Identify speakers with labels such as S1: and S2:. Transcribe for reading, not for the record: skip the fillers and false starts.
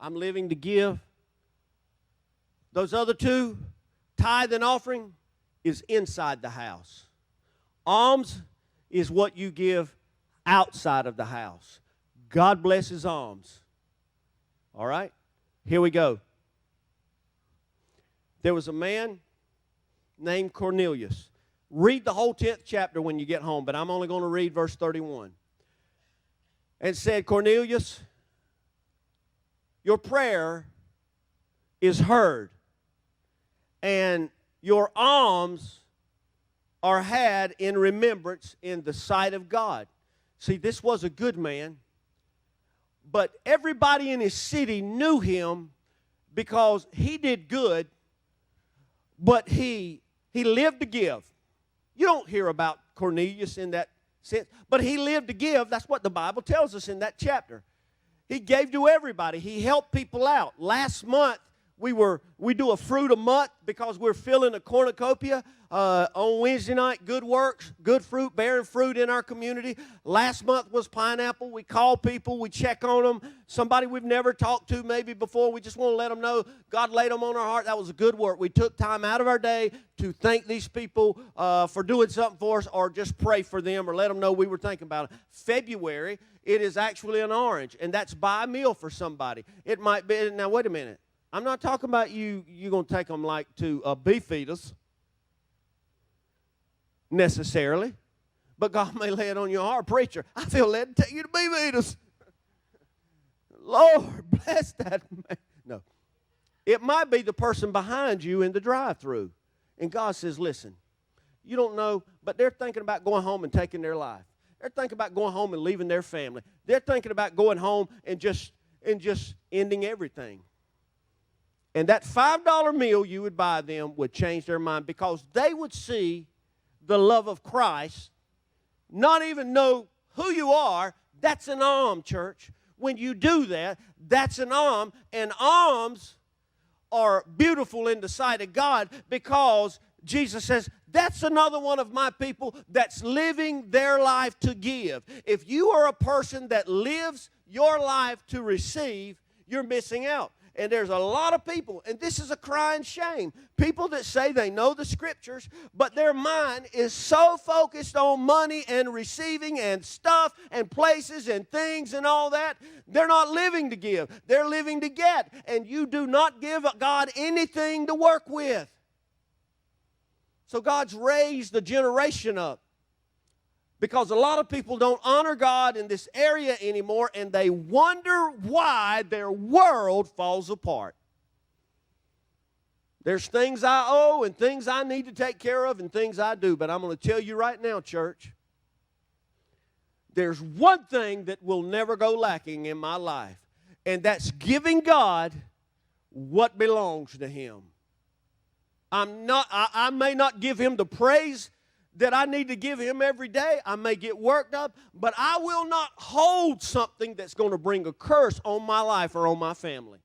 S1: I'm living to give. Those other two, tithe and offering, is inside the house. Alms is what you give outside of the house. God blesses alms. All right? Here we go. There was a man named Cornelius. Read the whole 10th chapter when you get home, but I'm only going to read verse 31. And said, Cornelius, your prayer is heard, and your alms are had in remembrance in the sight of God. See, this was a good man, but everybody in his city knew him because he did good, but he lived to give. You don't hear about Cornelius in that sense, but he lived to give. That's what the Bible tells us in that chapter. He gave to everybody. He helped people out. Last month, we do a fruit a month because we're filling a cornucopia on Wednesday night. Good works, good fruit, bearing fruit in our community. Last month was pineapple. We call people, we check on them. Somebody we've never talked to maybe before. We just want to let them know God laid them on our heart. That was a good work. We took time out of our day to thank these people for doing something for us, or just pray for them, or let them know we were thinking about it. February, it is actually an orange, and that's buy a meal for somebody. It might be, now wait a minute. I'm not talking about you're going to take them like to beef eaters necessarily, but God may lay it on your heart. Preacher, I feel led to take you to beef eaters. Lord, bless that man. No. It might be the person behind you in the drive-thru, and God says, listen, you don't know, but they're thinking about going home and taking their life. They're thinking about going home and leaving their family. They're thinking about going home and just ending everything. And that $5 meal you would buy them would change their mind, because they would see the love of Christ, not even know who you are. That's an alms, church. When you do that, that's an alms. And alms are beautiful in the sight of God, because Jesus says, that's another one of my people that's living their life to give. If you are a person that lives your life to receive, you're missing out. And there's a lot of people, and this is a crying shame, people that say they know the Scriptures, but their mind is so focused on money and receiving and stuff and places and things and all that, they're not living to give. They're living to get. And you do not give God anything to work with. So God's raised a generation up, because a lot of people don't honor God in this area anymore, and they wonder why their world falls apart. There's things I owe and things I need to take care of and things I do, but I'm going to tell you right now, church, there's one thing that will never go lacking in my life, and that's giving God what belongs to Him. I may not give Him the praise that I need to give Him every day. I may get worked up, but I will not hold something that's going to bring a curse on my life or on my family.